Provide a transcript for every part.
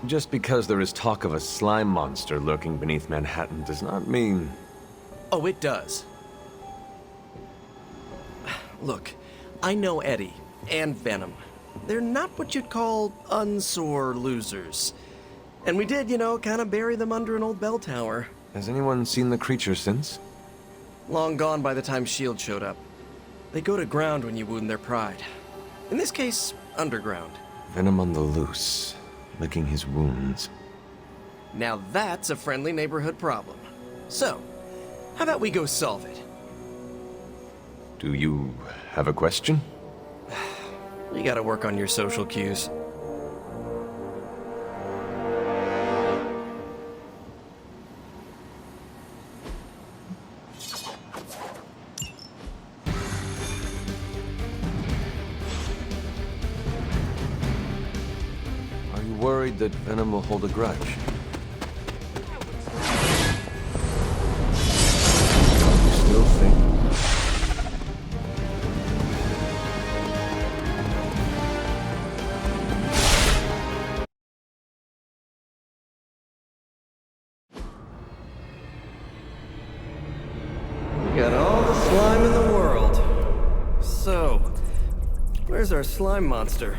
Just because there is talk of a slime monster lurking beneath Manhattan does not mean... Oh, it does. Look, I know Eddie and Venom. They're not what you'd call unsore losers. And we did, kind of bury them under an old bell tower. Has anyone seen the creature since? Long gone by the time S.H.I.E.L.D. showed up. They go to ground when you wound their pride. In this case, underground. Venom on the loose, licking his wounds. Now that's a friendly neighborhood problem. So, how about we go solve it? Do you have a question? You gotta work on your social cues. Are you worried that Venom will hold a grudge? You still think... Got all the slime in the world. So, where's our slime monster?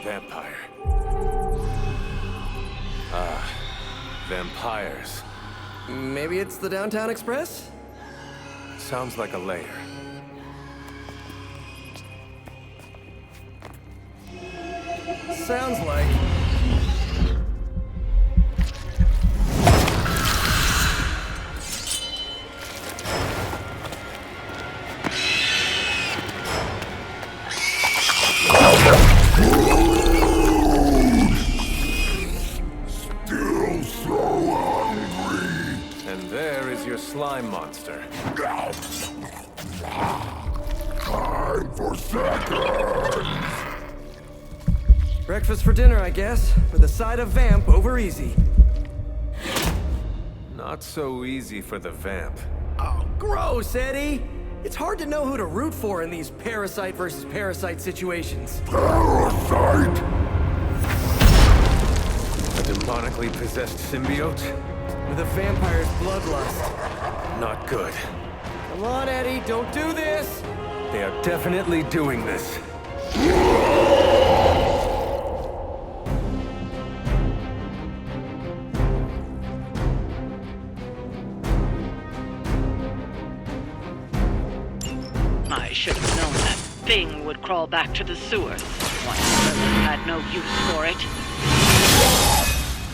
Vampire. Vampires. Maybe it's the Downtown Express? Sounds like a lair. Sounds like... Still so hungry. And there is your slime monster. Time for seconds. Breakfast for dinner, I guess, with a side of vamp over easy. Not so easy for the vamp. Oh, gross, Eddie! It's hard to know who to root for in these parasite versus parasite situations. Parasite. A demonically possessed symbiote? With a vampire's bloodlust. Not good. Come on, Eddie, don't do this! They are definitely doing this. I should have known that thing would crawl back to the sewers. Once Lilith had no use for it.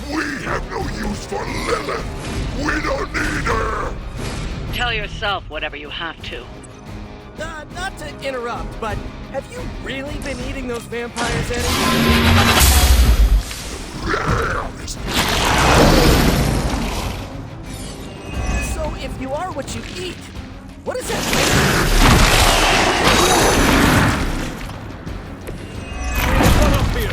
We have no use for Lilith. We don't need her. Tell yourself whatever you have to. Not to interrupt, but have you really been eating those vampires, Eddie? So if you are what you eat, what does that mean? Come up here.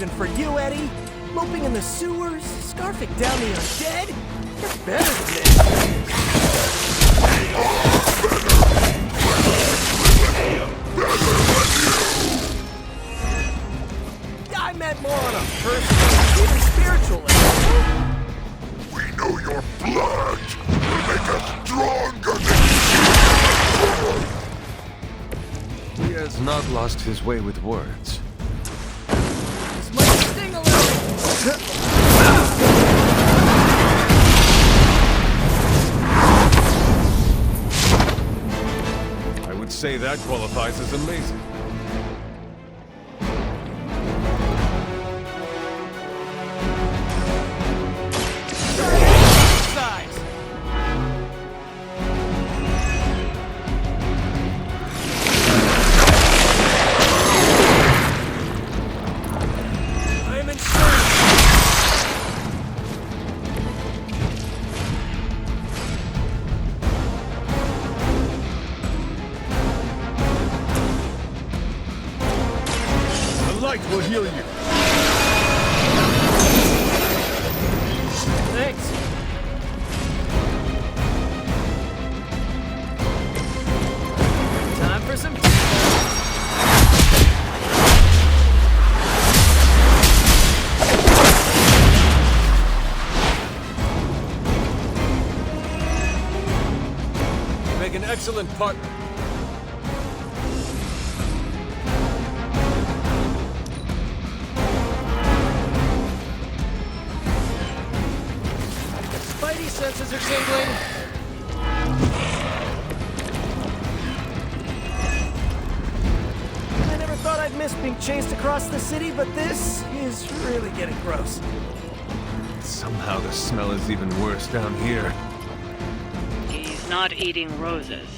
virgin for you, Eddie. Moping in the sewers, scarfing down the undead. You're better than this. I meant more on a personal, even spiritual level. We know your blood will make us stronger than He has not lost his way with words. This might sting a little. I would say that qualifies as amazing. Size. I'm insurance. The light will heal you. Thanks. Time for some. Make an excellent partner. Spidey senses are tingling. I never thought I'd miss being chased across the city, but this is really getting gross. Somehow the smell is even worse down here. He's not eating roses.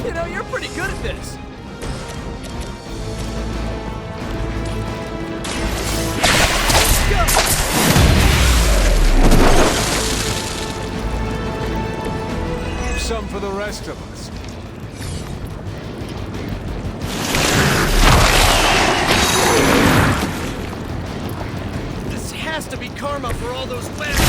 You know, you're pretty good at this. Go! Some for the rest of us. This has to be karma for all those webs.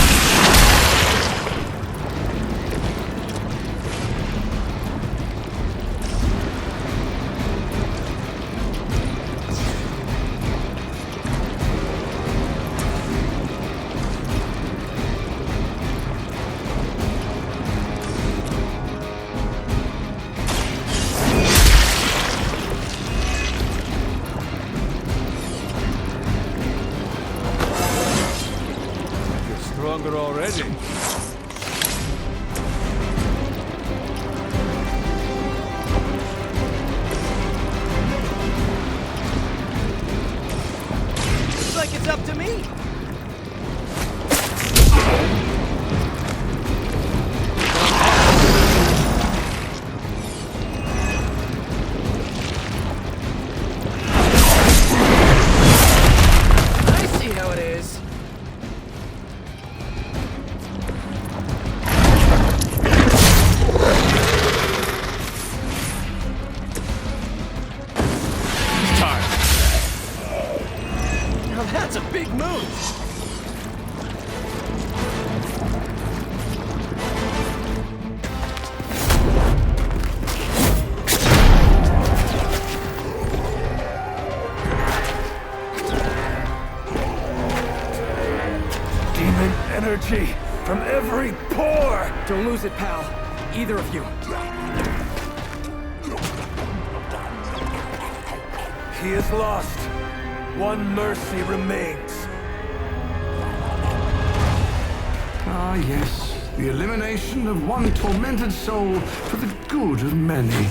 Stronger already. Looks like it's up to me. I see how it is. Now that's a big move. Demon energy from every pore! Don't lose it, pal. Either of you. He is lost. One mercy remains. Ah, yes. The elimination of one tormented soul for the good of many.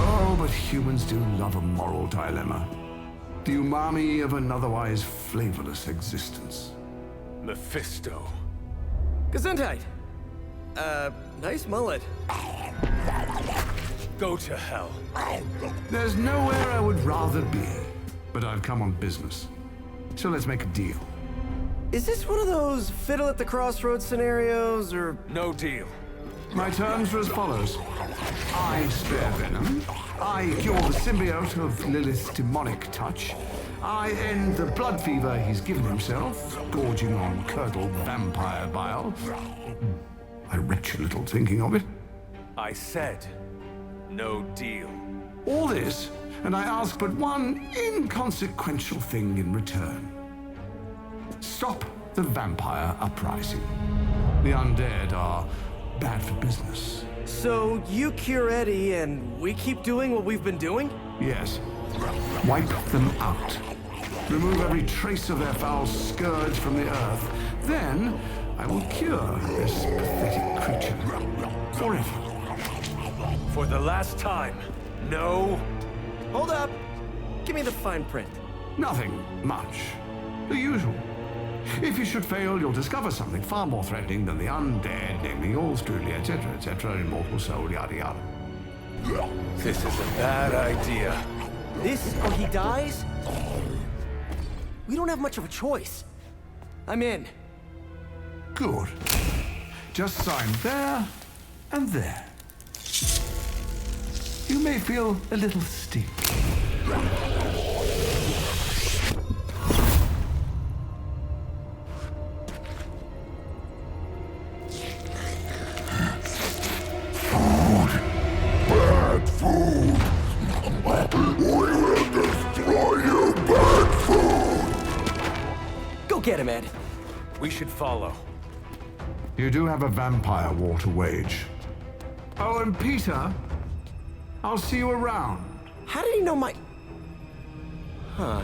Oh, but humans do love a moral dilemma. The umami of an otherwise flavorless existence. Mephisto. Gesundheit. Nice mullet. Go to hell. There's nowhere I would rather be, but I've come on business. So let's make a deal. Is this one of those fiddle at the crossroads scenarios, or... No deal. My terms are as follows. I spare Venom. I cure the symbiote of Lilith's demonic touch. I end the blood fever he's given himself, gorging on curdled vampire bile. I retch a little thinking of it. I said, no deal. All this, and I ask but one inconsequential thing in return. Stop the vampire uprising. The undead are bad for business. So you cure Eddie, and we keep doing what we've been doing? Yes. Wipe them out. Remove every trace of their foul scourge from the earth. Then I will cure this pathetic creature forever. For the last time, no. Hold up. Give me the fine print. Nothing much. The usual. If you should fail, you'll discover something far more threatening than the undead, namely yours truly, etc., immortal soul, yada yada. This is a bad idea. This or he dies? We don't have much of a choice. I'm in. Good. Just sign there and there. You may feel a little sting. Bad food! We will destroy you, bad food! Go get him, Ed. We should follow. You do have a vampire war to wage. Oh, and Peter, I'll see you around. How did he know my... Huh.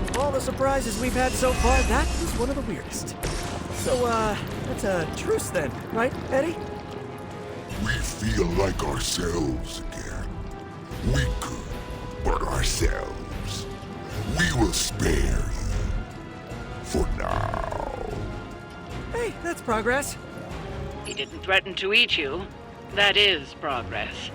Of all the surprises we've had so far, that was one of the weirdest. So, that's a truce then, right, Eddie? We feel like ourselves again. We could, but ourselves. We will spare you. For now. Hey, that's progress. He didn't threaten to eat you. That is progress.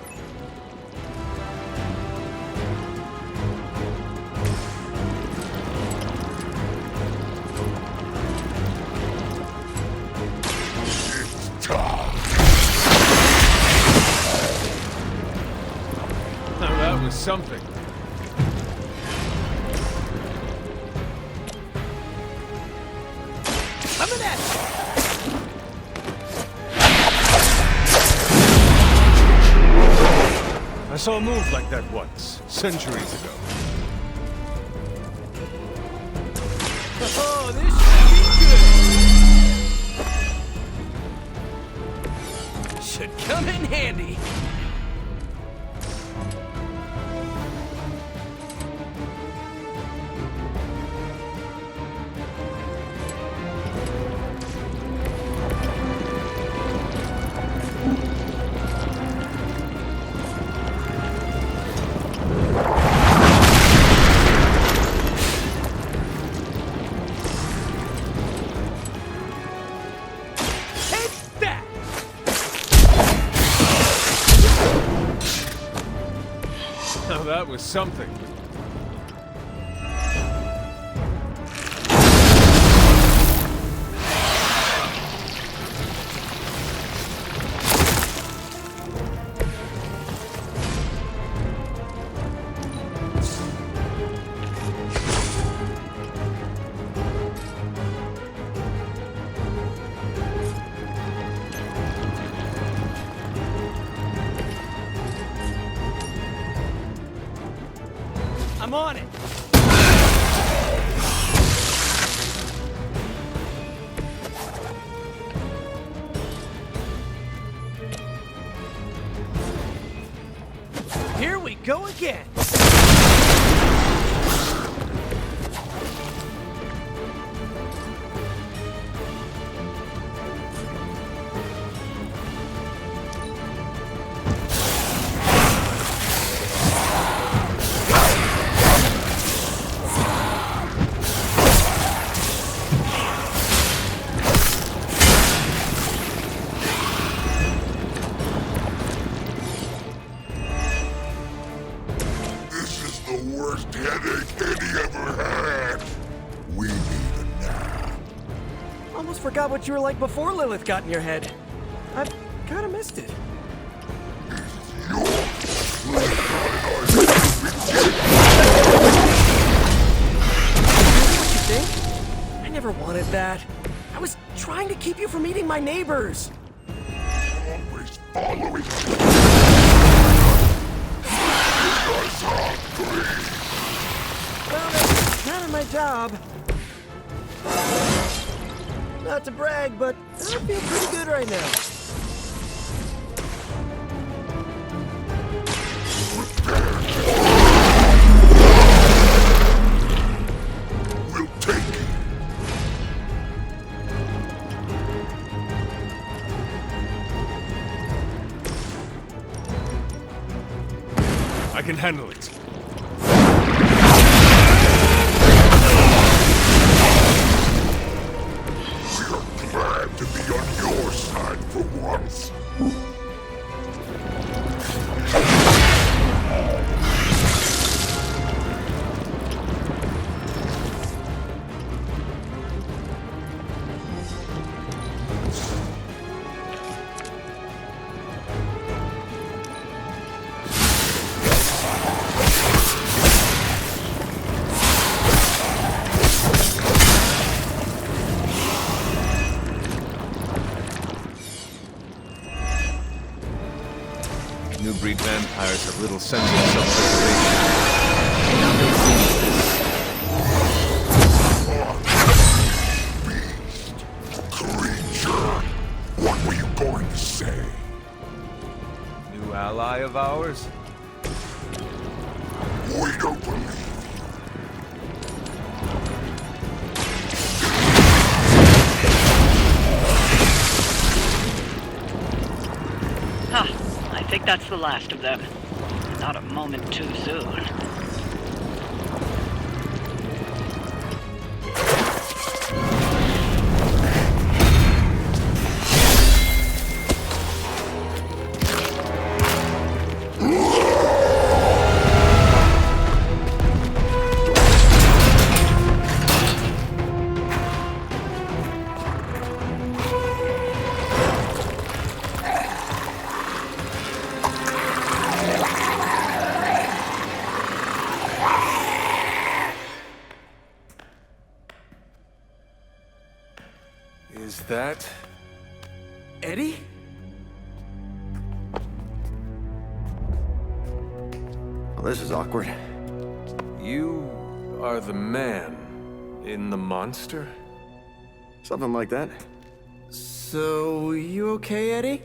It's time. Now that was something. I'm an Ed! I saw a move like that once, centuries ago. Oh, this should be good! Should come in handy. Now that was something. I'm on it. Here we go again. the worst headache Eddie ever had. We need a nap. Almost forgot what you were like before Lilith got in your head. I've kind of missed it. What you think? I never wanted that. I was trying to keep you from eating my neighbors. Always following us. Well, that's kind of my job. Not to brag, but I feel pretty good right now. We'll take it. I can handle it. We're glad to be on your side for once. New breed vampires have little sense of self-preservation. Beast, creature, what were you going to say? New ally of ours? We don't believe. I think that's the last of them. Not a moment too soon. Is that... Eddie? Well, this is awkward. You are the man in the monster? Something like that. So, you okay, Eddie?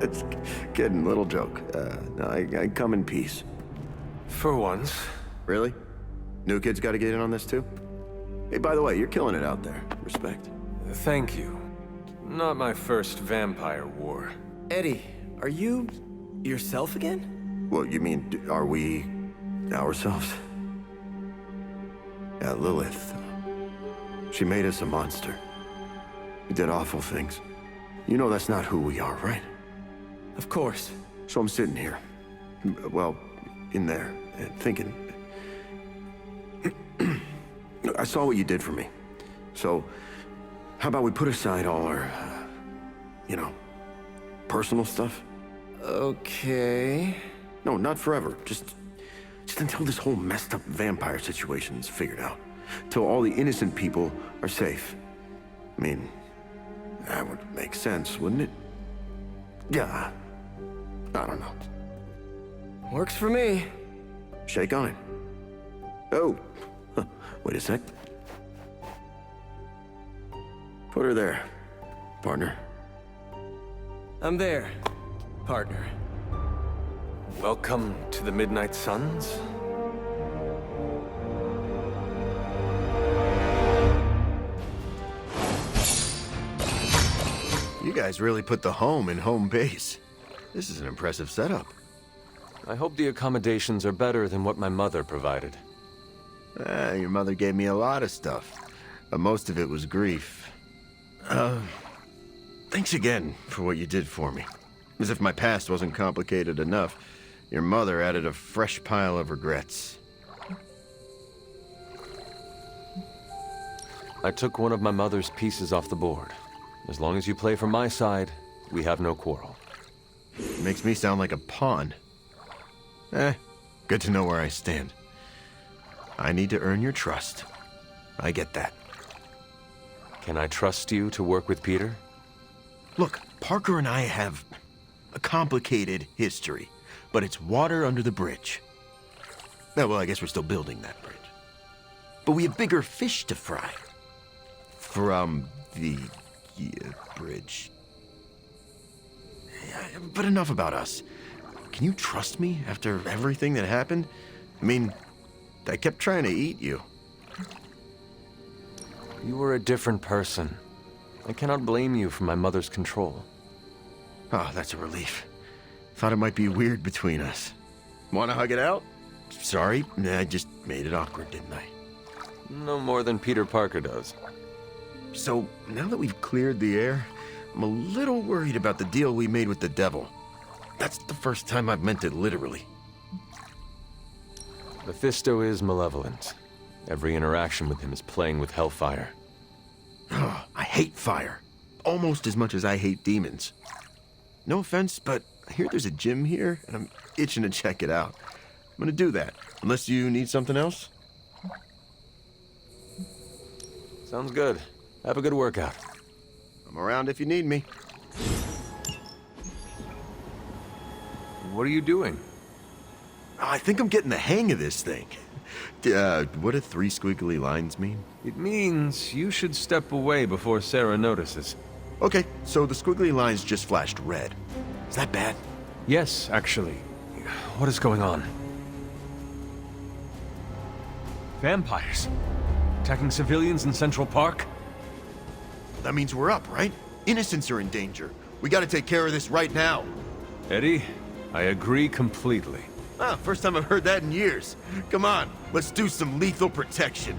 It's kidding, little joke. No, I come in peace. For once. Really? New kid's got to get in on this too? Hey, by the way, you're killing it out there. Respect. Thank you. Not my first vampire war. Eddie, are you yourself again? Well, you mean, are we ourselves? Yeah, Lilith. She made us a monster. We did awful things. You know that's not who we are, right? Of course. So I'm sitting here, well, in there, thinking. I saw what you did for me. So, how about we put aside all our, personal stuff? Okay. No, not forever. Just until this whole messed up vampire situation's figured out. Till all the innocent people are safe. I mean, that would make sense, wouldn't it? Yeah. I don't know. Works for me. Shake on it. Oh. Wait a sec. Put her there, partner. I'm there, partner. Welcome to the Midnight Suns? You guys really put the home in home base. This is an impressive setup. I hope the accommodations are better than what my mother provided. Your mother gave me a lot of stuff, but most of it was grief. Thanks again for what you did for me. As if my past wasn't complicated enough. Your mother added a fresh pile of regrets. I took one of my mother's pieces off the board. As long as you play for my side, we have no quarrel. Makes me sound like a pawn. Good to know where I stand. I need to earn your trust. I get that. Can I trust you to work with Peter? Look, Parker and I have a complicated history, but it's water under the bridge. Well, I guess we're still building that bridge. But we have bigger fish to fry. From the bridge. Yeah, but enough about us. Can you trust me after everything that happened? I mean, I kept trying to eat you. You were a different person. I cannot blame you for my mother's control. Oh, that's a relief. Thought it might be weird between us. Wanna hug it out? Sorry, I just made it awkward, didn't I? No more than Peter Parker does. So, now that we've cleared the air, I'm a little worried about the deal we made with the devil. That's the first time I've meant it literally. Mephisto is malevolent. Every interaction with him is playing with hellfire. Oh, I hate fire. Almost as much as I hate demons. No offense, but I hear there's a gym here, and I'm itching to check it out. I'm gonna do that, unless you need something else. Sounds good. Have a good workout. I'm around if you need me. What are you doing? I think I'm getting the hang of this thing. What do 3 squiggly lines mean? It means you should step away before Sarah notices. Okay, so the squiggly lines just flashed red. Is that bad? Yes, actually. What is going on? Vampires? Attacking civilians in Central Park? That means we're up, right? Innocents are in danger. We gotta take care of this right now. Eddie, I agree completely. First time I've heard that in years. Come on, let's do some lethal protection.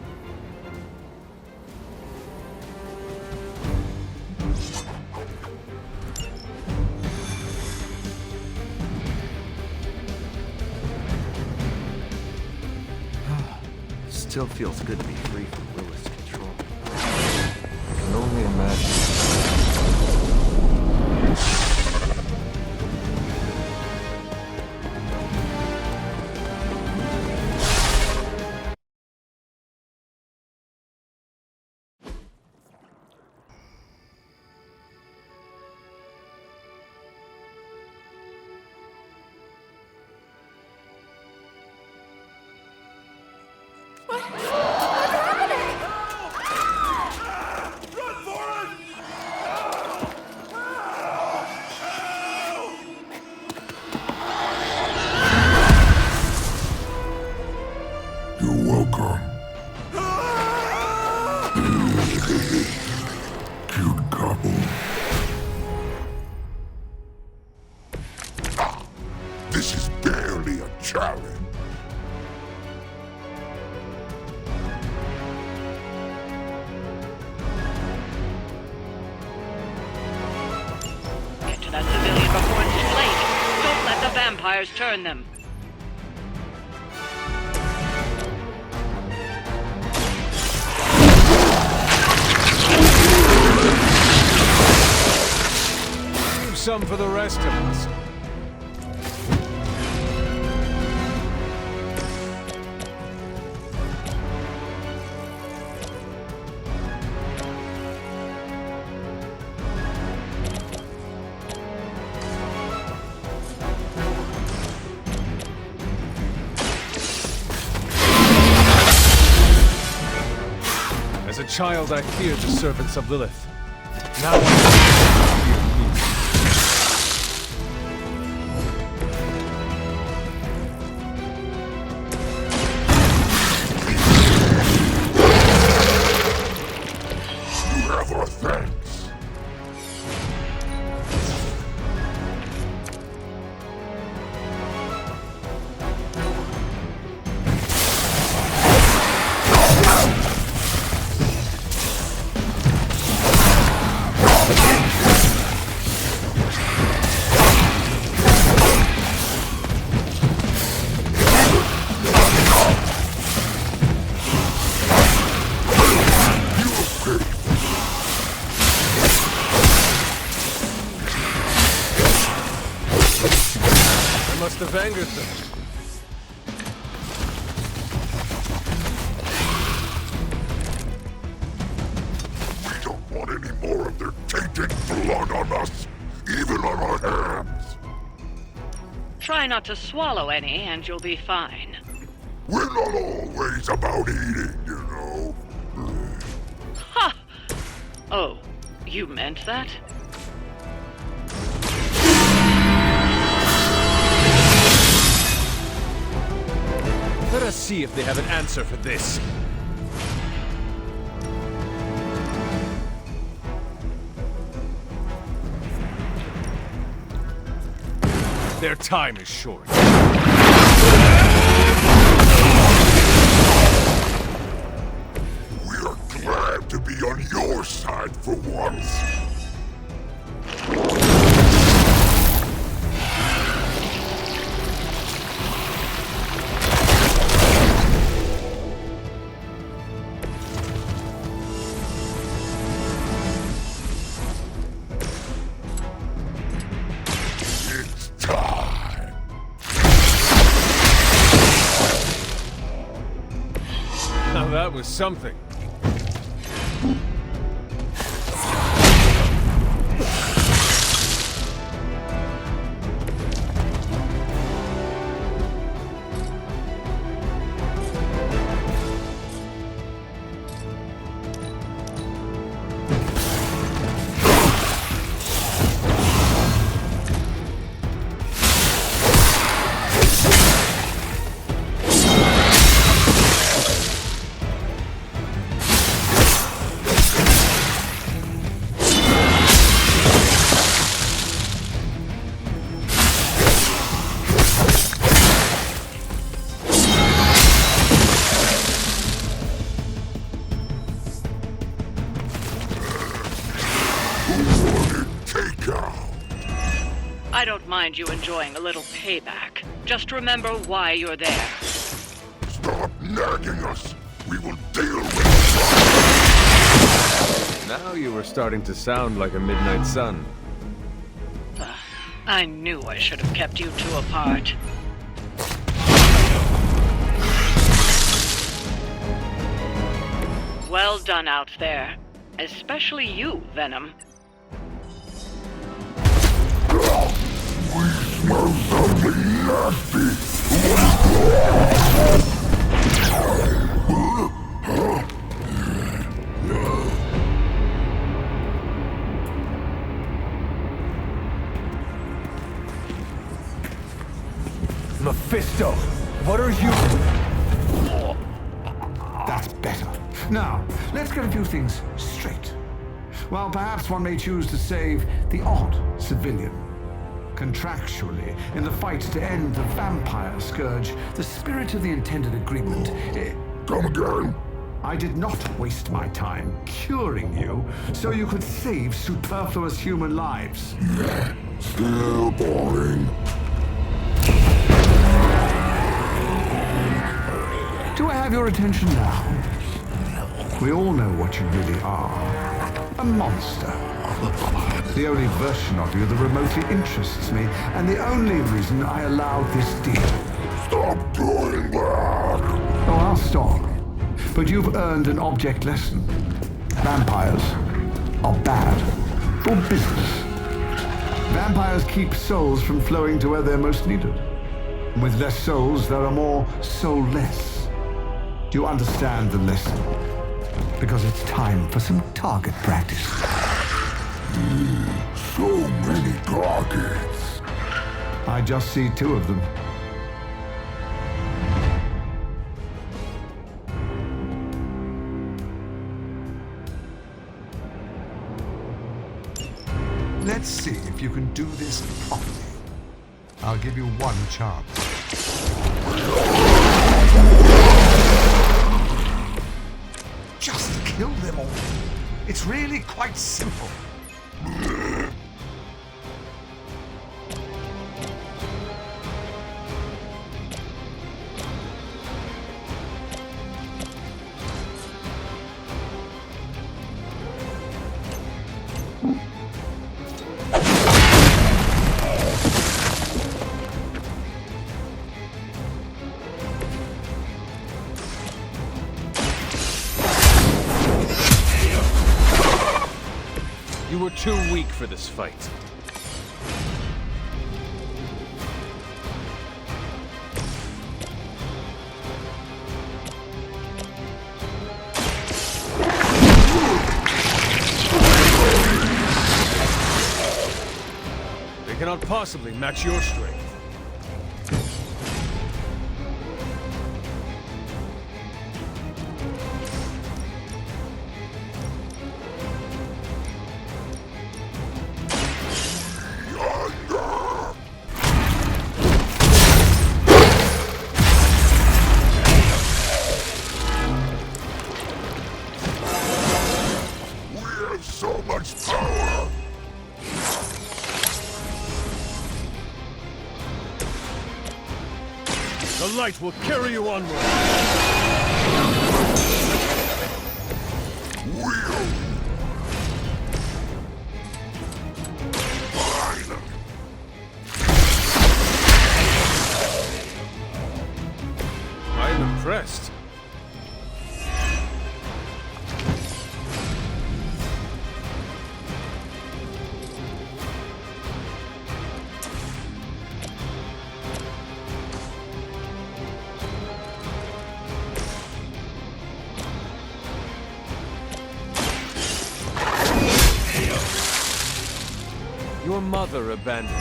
Still feels good to be free from Lilith's control. I can only imagine. You're welcome. Cute couple. This is barely a challenge. Get to that civilian before it's too late. Don't let the vampires turn them. Leave some for the rest of us. As a child, I feared the servants of Lilith. Now I fear you. You have our thanks. must have angered them. We don't want any more of their tainted blood on us, even on our hands. Try not to swallow any, and you'll be fine. We're not always about eating, you know. Ha! Oh, you meant that? Let us see if they have an answer for this. Their time is short. We're glad to be on your side for once. It's time. Now that was something. I don't mind you enjoying a little payback. Just remember why you're there. Stop nagging us. We will deal with it. Now you were starting to sound like a midnight sun. I knew I should have kept you two apart. Well done out there. Especially you, Venom. We smell something nasty. Mephisto, what are you? That's better. Now, let's get a few things straight. Well, perhaps one may choose to save the odd civilian. Contractually, in the fight to end the vampire scourge, the spirit of the intended agreement... Come again? I did not waste my time curing you so you could save superfluous human lives. Still boring. Do I have your attention now? We all know what you really are. A monster. The only version of you that remotely interests me, and the only reason I allowed this deal. Stop doing that! Oh, I'll stop. But you've earned an object lesson. Vampires are bad for business. Vampires keep souls from flowing to where they're most needed. With less souls, there are more soulless. Do you understand the lesson? Because it's time for some target practice. So many targets. I just see two of them. Let's see if you can do this properly. I'll give you one chance. Just kill them all. It's really quite simple. were too weak for this fight. They cannot possibly match your strength. So much power! The light will carry you onward! Will! Fine! I am impressed. Your mother abandoned.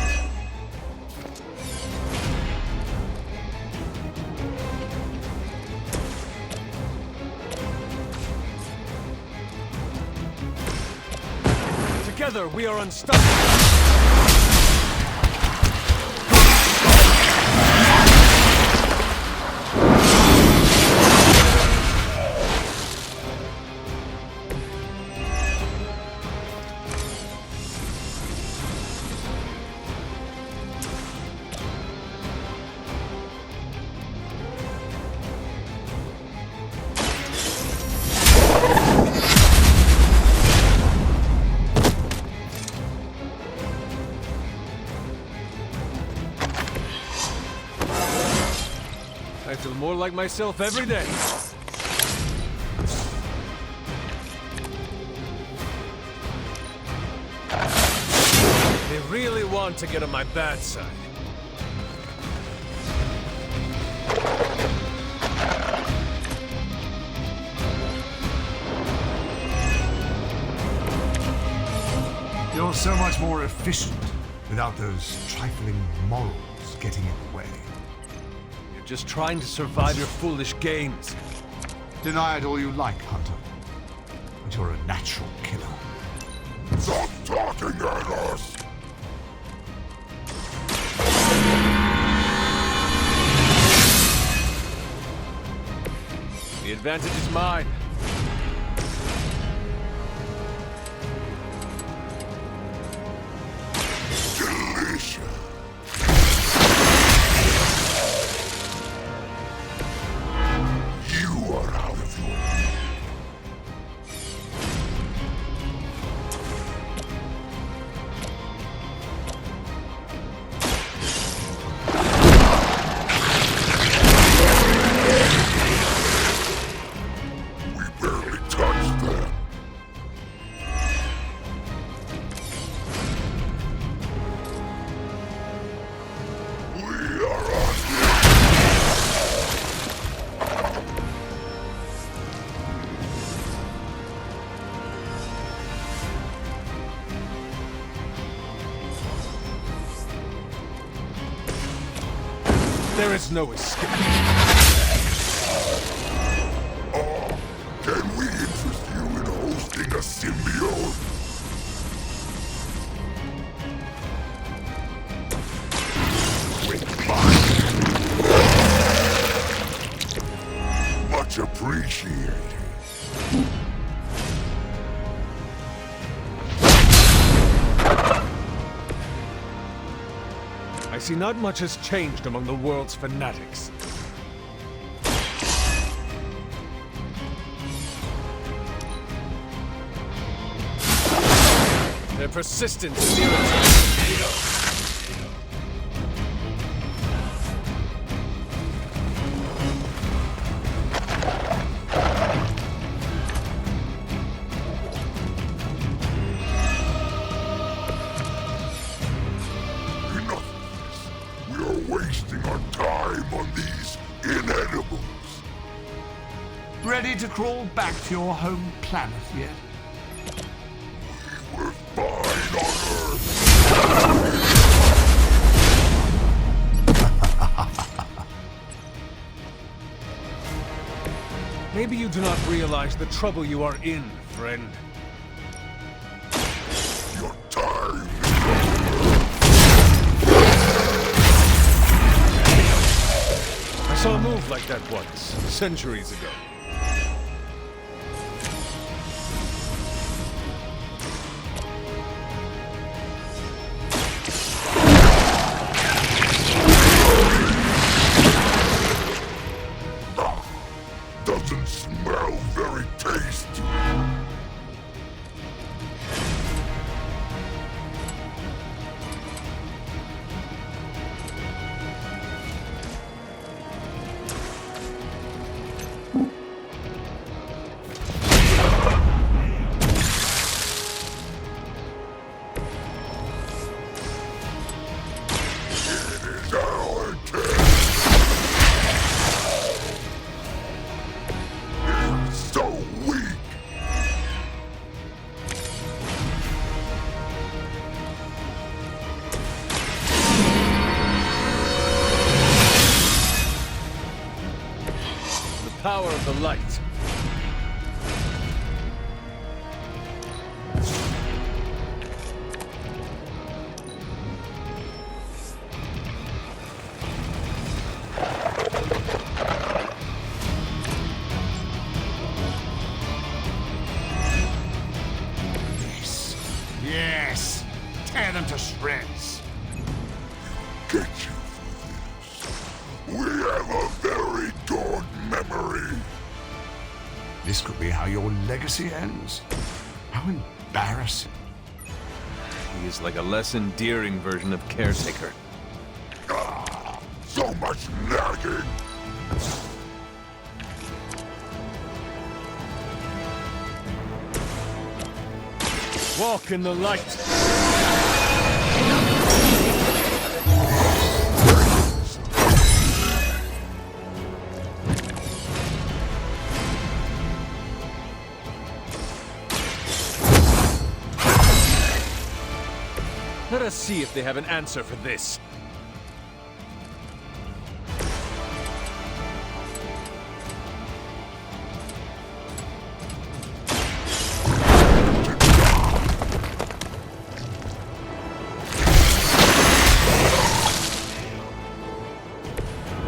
Together we are unstoppable. I feel more like myself every day. They really want to get on my bad side. You're so much more efficient without those trifling morals getting in the way. You're just trying to survive your foolish games. Deny it all you like, Hunter. But you're a natural killer. Stop talking at us! The advantage is mine. Delicious! You are out of your league. We barely touched them. We are on. There is no escape. Can we interest you in hosting a symbiote? With mine. Much appreciated. I see not much has changed among the world's fanatics. Their persistence is irritating. wasting our time on these inedibles. Ready to crawl back to your home planet yet? We're fine on Earth. Maybe you do not realize the trouble you are in, friend. Your time. I saw a move like that once, centuries ago. Doesn't smell very tasty. It is our turn. So weak. The power of the light. Yes! Tear them to shreds! Get you for this. We have a very good memory. This could be how your legacy ends. How embarrassing. He is like a less endearing version of Caretaker. Ah, so much nagging. Walk in the light. Let us see if they have an answer for this.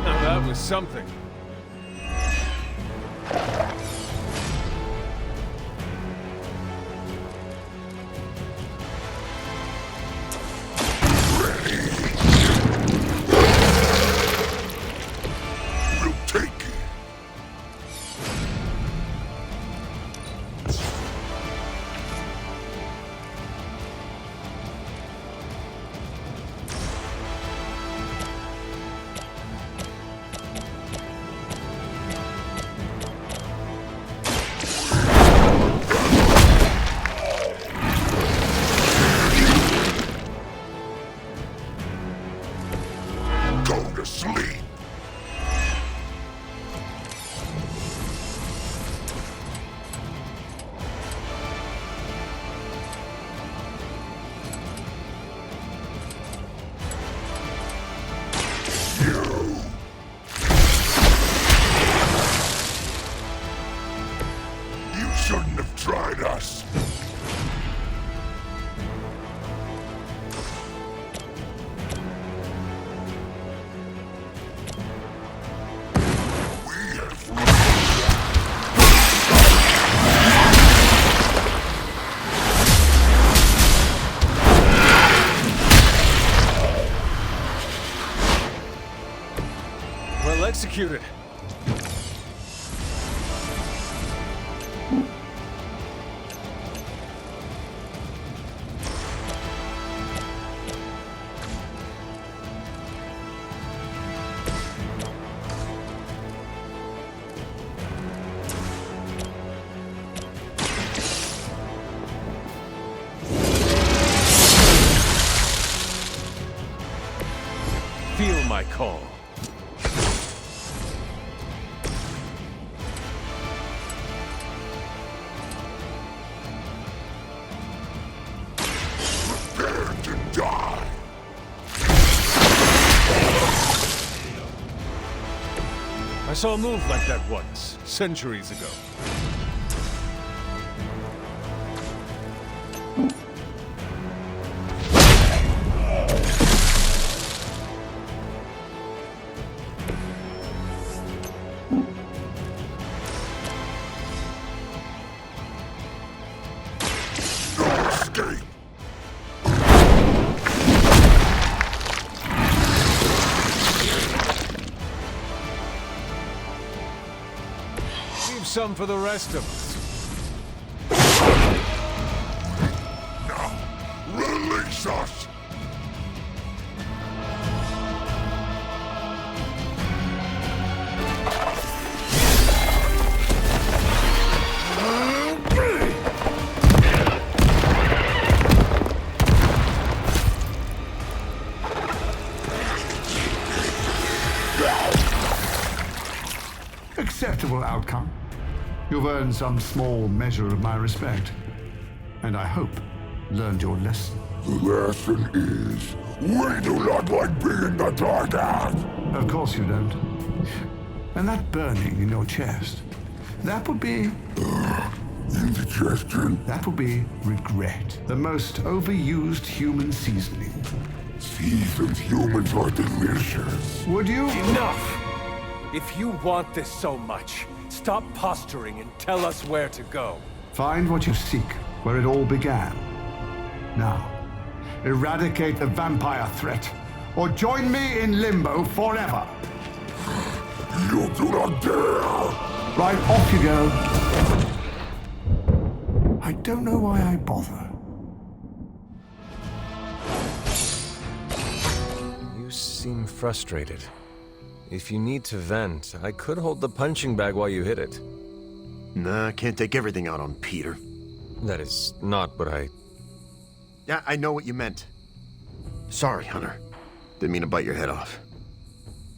Now that was something. We'll take it. Go to sleep. You shouldn't have tried us. We have Well executed. Feel my my call. Prepare to die! I saw a move like that once, centuries ago. No escape! Leave some for the rest of us. Now, release us! Acceptable outcome. You've earned some small measure of my respect. And I hope learned your lesson. The lesson is, we do not like being attacked! Of course you don't. And that burning in your chest, that would be... Indigestion? that would be regret. The most overused human seasoning. Seasoned humans are delicious. Would you? Enough! If you want this so much, stop posturing and tell us where to go. Find what you seek where it all began. Now, eradicate the vampire threat, or join me in limbo forever. You do not dare! Right, off you go. I don't know why I bother. You seem frustrated. If you need to vent, I could hold the punching bag while you hit it. Nah, I can't take everything out on Peter. That is not what I... Yeah, I know what you meant. Sorry, Hunter. Didn't mean to bite your head off.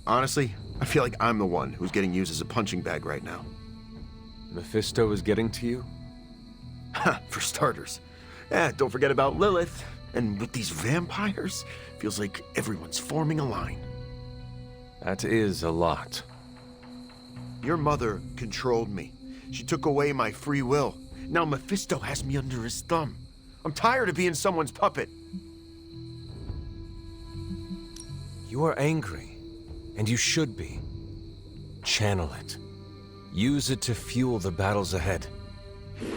Honestly, I feel like I'm the one who's getting used as a punching bag right now. Mephisto is getting to you? Ha, for starters. Yeah, don't forget about Lilith. And with these vampires, feels like everyone's forming a line. That is a lot. Your mother controlled me. She took away my free will. Now Mephisto has me under his thumb. I'm tired of being someone's puppet. You are angry, and you should be. Channel it. Use it to fuel the battles ahead.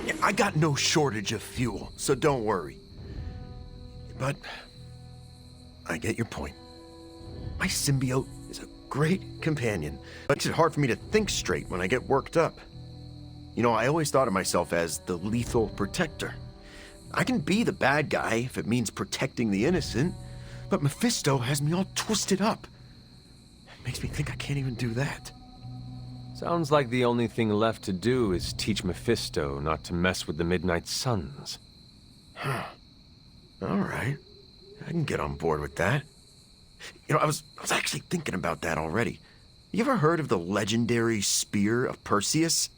Yeah, I got no shortage of fuel, so don't worry. But I get your point. My symbiote is a great companion, but it's hard for me to think straight when I get worked up. You know, I always thought of myself as the lethal protector. I can be the bad guy if it means protecting the innocent, but Mephisto has me all twisted up. It makes me think I can't even do that. Sounds like the only thing left to do is teach Mephisto not to mess with the Midnight Suns. Huh. All right. I can get on board with that. You know, I was actually thinking about that already. You ever heard of the legendary spear of Perseus?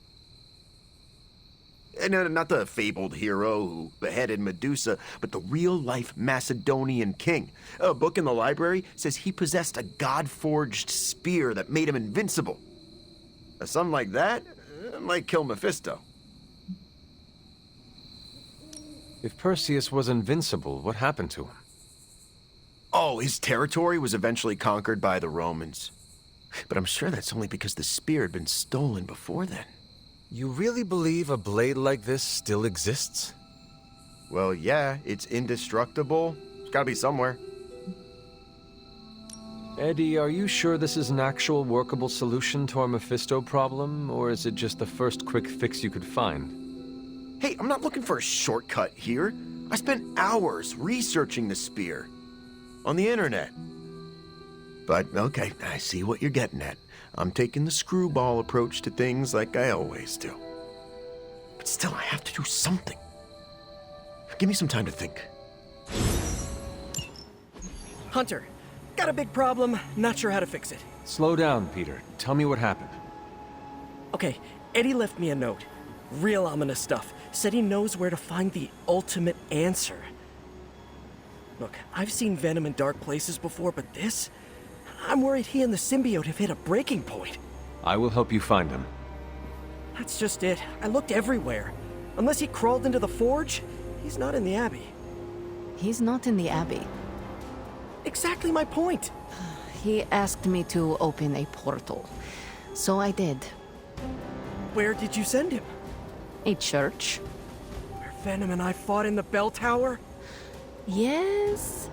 No, not the fabled hero who beheaded Medusa, but the real-life Macedonian king. A book in the library says he possessed a god-forged spear that made him invincible. Something like that might kill Mephisto. If Perseus was invincible, what happened to him? Oh, his territory was eventually conquered by the Romans. But I'm sure that's only because the spear had been stolen before then. You really believe a blade like this still exists? Well, yeah, it's indestructible. It's gotta be somewhere. Eddie, are you sure this is an actual workable solution to our Mephisto problem, or is it just the first quick fix you could find? Hey, I'm not looking for a shortcut here. I spent hours researching the spear on the internet. But, okay, I see what you're getting at. I'm taking the screwball approach to things like I always do. But still, I have to do something. Give me some time to think. Hunter, got a big problem, not sure how to fix it. Slow down, Peter. Tell me what happened. Okay, Eddie left me a note. Real ominous stuff. Said he knows where to find the ultimate answer. Look, I've seen Venom in dark places before, but this? I'm worried he and the symbiote have hit a breaking point. I will help you find him. That's just it. I looked everywhere. Unless he crawled into the forge, he's not in the Abbey. He's not in the Abbey. Exactly my point. He asked me to open a portal, so I did. Where did you send him? A church? Where Venom and I fought in the bell tower? Yes.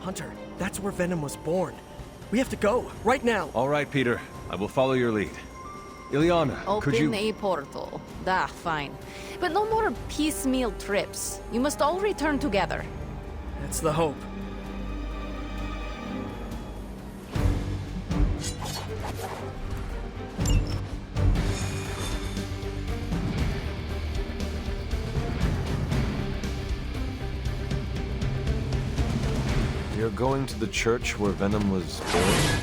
Hunter, that's where Venom was born. We have to go, right now. All right, Peter. I will follow your lead. Ileana, could you... Open a portal. Fine. But no more piecemeal trips. You must all return together. That's the hope. You're going to the church where Venom was born?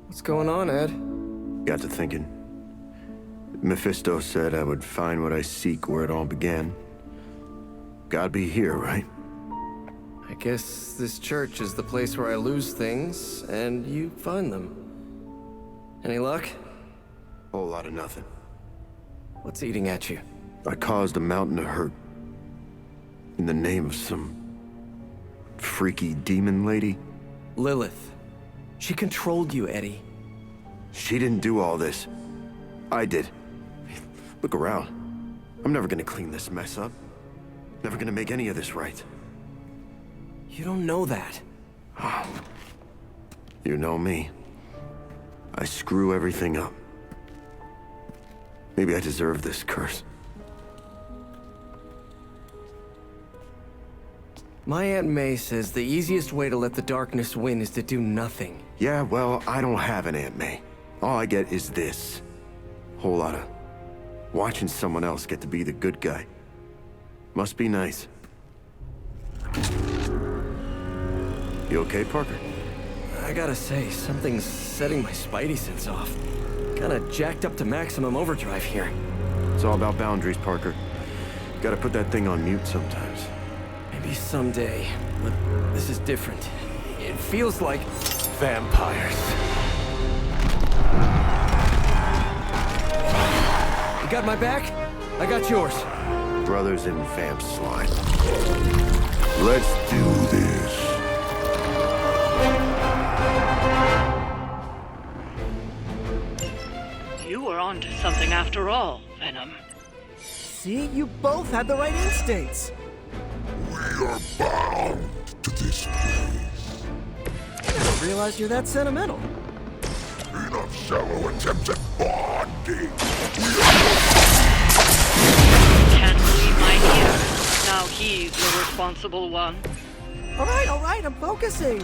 What's going on, Ed? Got to thinking. Mephisto said I would find what I seek where it all began. Gotta be here, right? I guess this church is the place where I lose things, and you find them. Any luck? Whole lot of nothing. What's eating at you? I caused a mountain to hurt. In the name of some... freaky demon lady. Lilith. She controlled you, Eddie. She didn't do all this. I did. Look around. I'm never gonna clean this mess up. Never gonna make any of this right. You don't know that. You know me. I screw everything up. Maybe I deserve this curse. My Aunt May says the easiest way to let the darkness win is to do nothing. Yeah, well, I don't have an Aunt May. All I get is this. Whole lot of watching someone else get to be the good guy. Must be nice. You okay, Parker? I gotta say, something's setting my spidey sense off. Kinda jacked up to maximum overdrive here. It's all about boundaries, Parker. Gotta put that thing on mute sometimes. Maybe someday, but this is different. It feels like... Vampires. You got my back? I got yours. Brothers in vamp slime. Let's do this. You were onto something after all, Venom. See, you both had the right instincts. We are bound to this place. I didn't realize you're that sentimental. Enough shallow attempts at bonding. Can't believe my ear. Now he's the responsible one. All right, I'm focusing.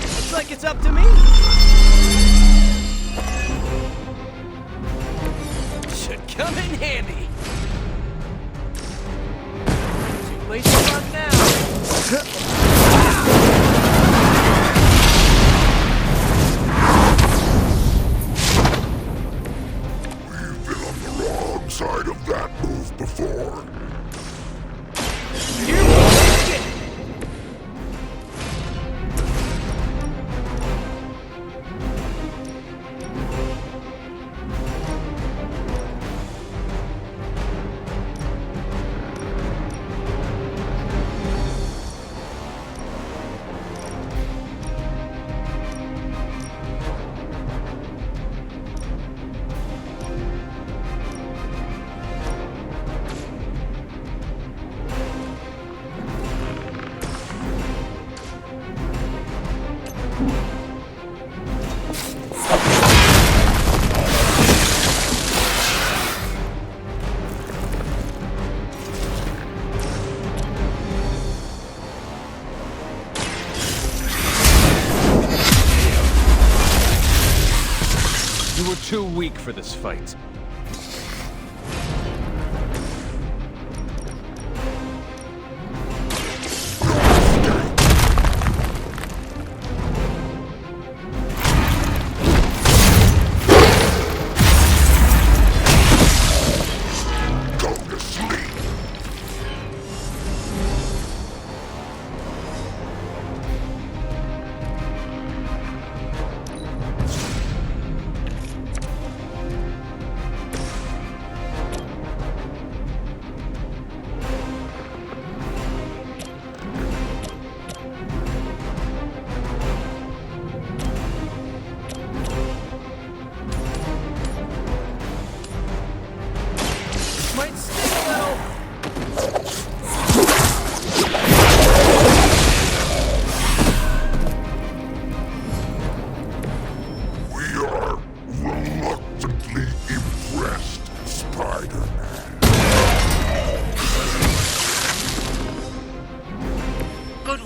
Looks like it's up to me. Should come in handy. Too late to run now. We've been on the wrong side of that move before. Here we go. too weak for this fight.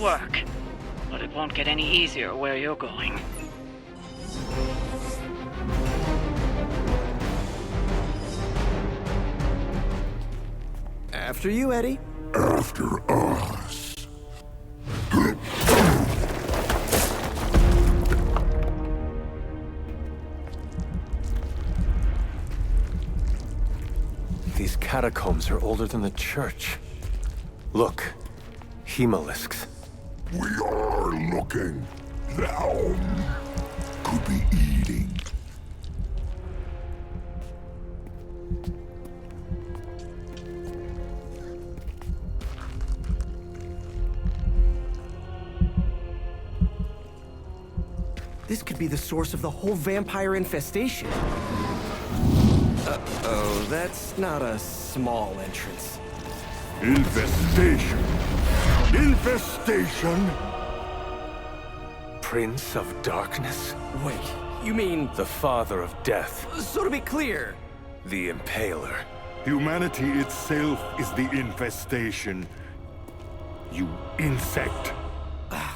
Work, but it won't get any easier where you're going. After you, Eddie. After us. These catacombs are older than the church. Look, hemolisks. We are looking. Now could be eating. This could be the source of the whole vampire infestation. Uh-oh, that's not a small entrance. Infestation. Infestation. Prince of Darkness? Wait, you mean... The father of death. So to be clear... The Impaler. Humanity itself is the infestation. You insect.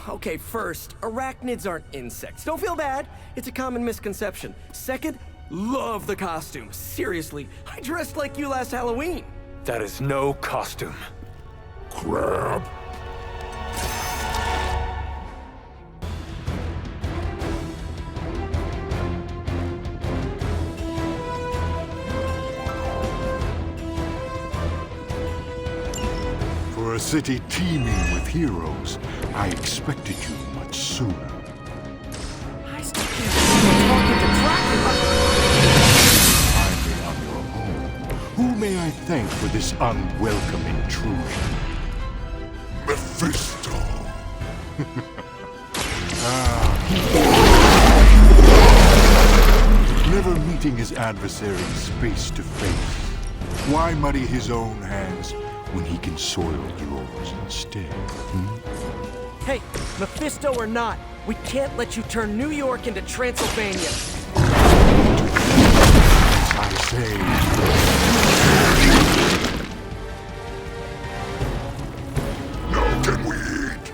Okay, first, arachnids aren't insects. Don't feel bad. It's a common misconception. Second, love the costume. Seriously, I dressed like you last Halloween. That is no costume. Crab. For a city teeming with heroes, I expected you much sooner. I still can't believe you're talking to Dracula. Finally on your home. Who may I thank for this unwelcome intrusion? Mephisto. Never meeting his adversaries face to face. Why muddy his own hands when he can soil yours instead? Hey, Mephisto or not, we can't let you turn New York into Transylvania. I say. Now can we eat?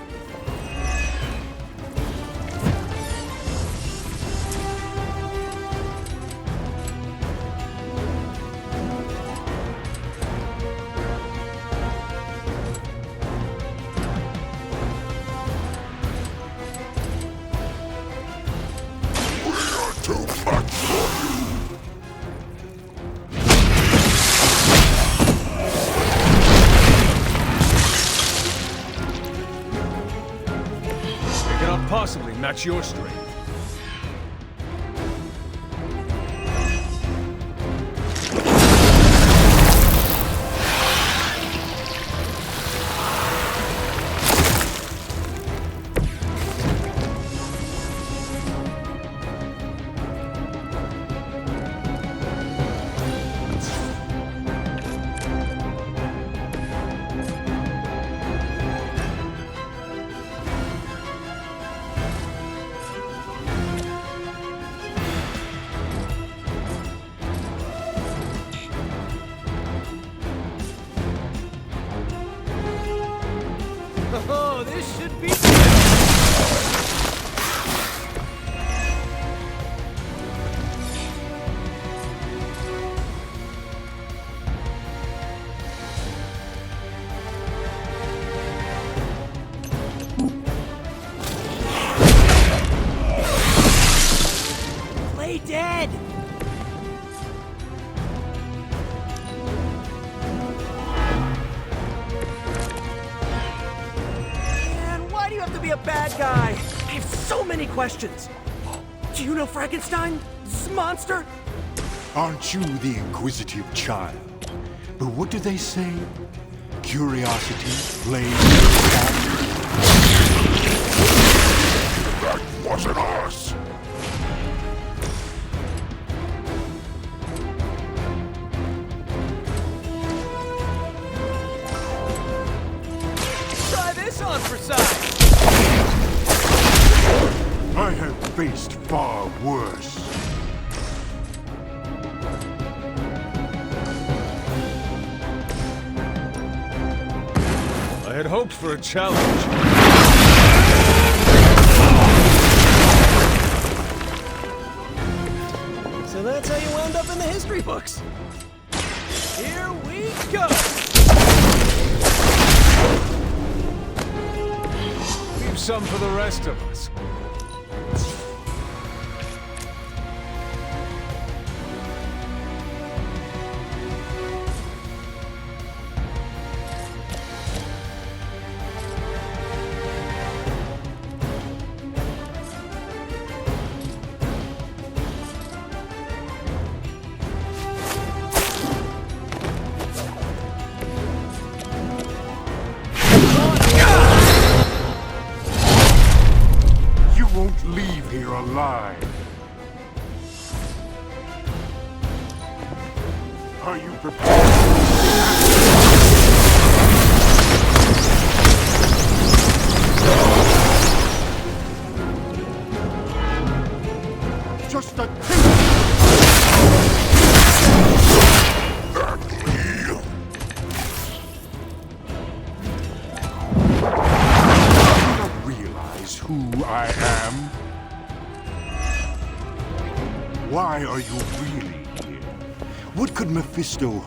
We are too much for you. They cannot possibly match your strength. Oh, this should be... you have to be a bad guy? I have so many questions. Do you know Frankenstein? This monster? Aren't you the inquisitive child? But what do they say? Curiosity plays That wasn't us! Try this on for size! I have faced far worse. I had hoped for a challenge. So that's how you wound up in the history books. Here we go! Leave some for the rest of us. Leave here alive. Are you prepared? Just a who I am? Why are you really here? What could Mephisto...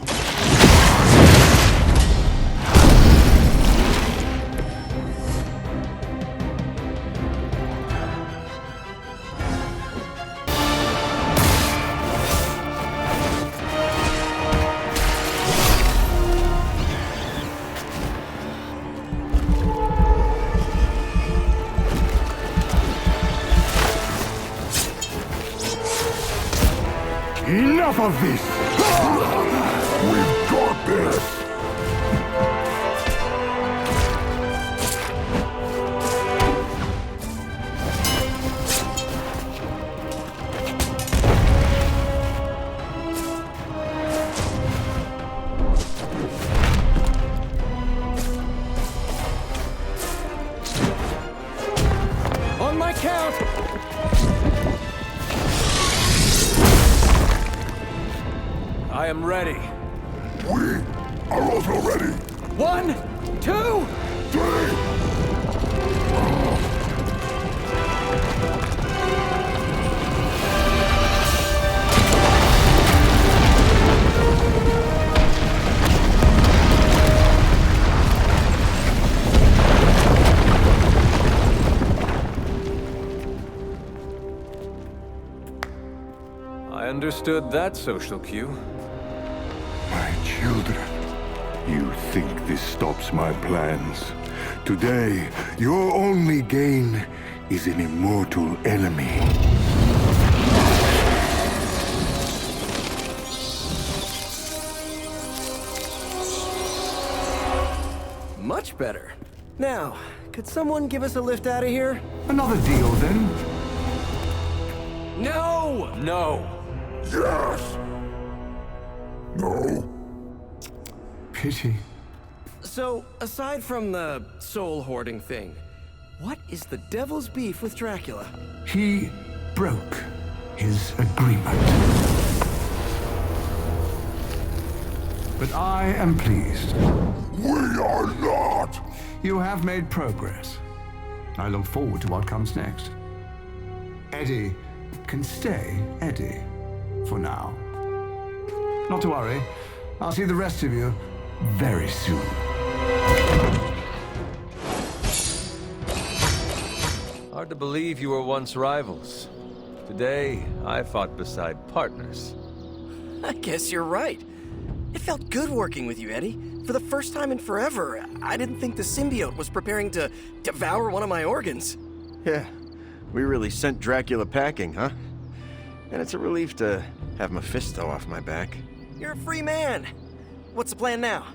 Enough of this! We've got this! On my count! I am ready. We are also ready. 1, 2, 3! I understood that social cue. My children, you think this stops my plans? Today, your only gain is an immortal enemy. Much better. Now, could someone give us a lift out of here? Another deal, then? No! No. Yes! No? Pity. So, aside from the soul hoarding thing, what is the devil's beef with Dracula? He broke his agreement. But I am pleased. We are not! You have made progress. I look forward to what comes next. Eddie can stay Eddie for now. Not to worry. I'll see the rest of you very soon. Hard to believe you were once rivals. Today, I fought beside partners. I guess you're right. It felt good working with you, Eddie. For the first time in forever, I didn't think the symbiote was preparing to devour one of my organs. Yeah, we really sent Dracula packing, huh? And it's a relief to have Mephisto off my back. You're a free man. What's the plan now?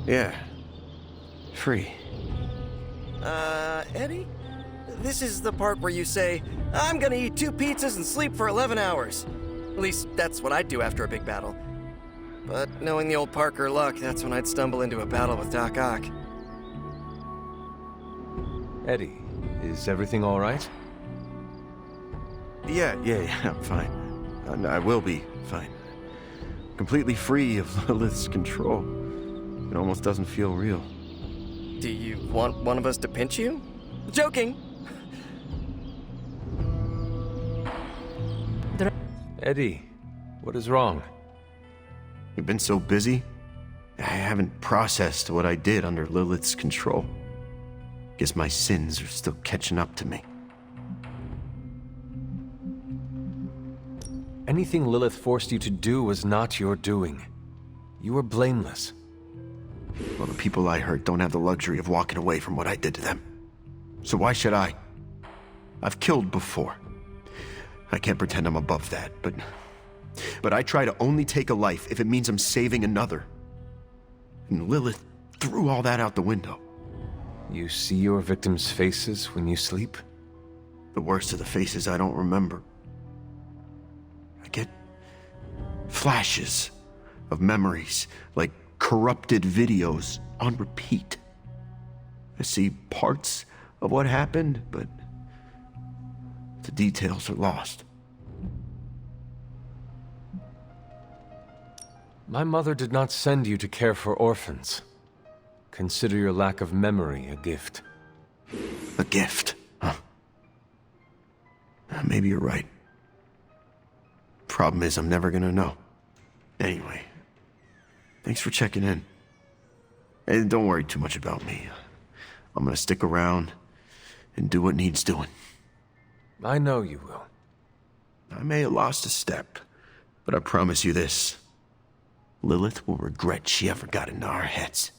Yeah. Free. Eddie? This is the part where you say, I'm gonna eat 2 pizzas and sleep for 11 hours. At least, that's what I'd do after a big battle. But knowing the old Parker luck, that's when I'd stumble into a battle with Doc Ock. Eddie, is everything all right? Yeah, I'm fine. I will be fine. Completely free of Lilith's control. It almost doesn't feel real. Do you want one of us to pinch you? Joking! Eddie, what is wrong? You've been so busy, I haven't processed what I did under Lilith's control. Guess my sins are still catching up to me. Anything Lilith forced you to do was not your doing. You were blameless. Well, the people I hurt don't have the luxury of walking away from what I did to them. So why should I? I've killed before. I can't pretend I'm above that, but I try to only take a life if it means I'm saving another. And Lilith threw all that out the window. You see your victims' faces when you sleep? The worst of the faces I don't remember. I get flashes of memories, like corrupted videos on repeat. I see parts of what happened, but the details are lost. My mother did not send you to care for orphans. Consider your lack of memory a gift. A gift, huh? Maybe you're right. Problem is, I'm never gonna know. Anyway, thanks for checking in. And don't worry too much about me. I'm gonna stick around and do what needs doing. I know you will. I may have lost a step, but I promise you this. Lilith will regret she ever got into our heads.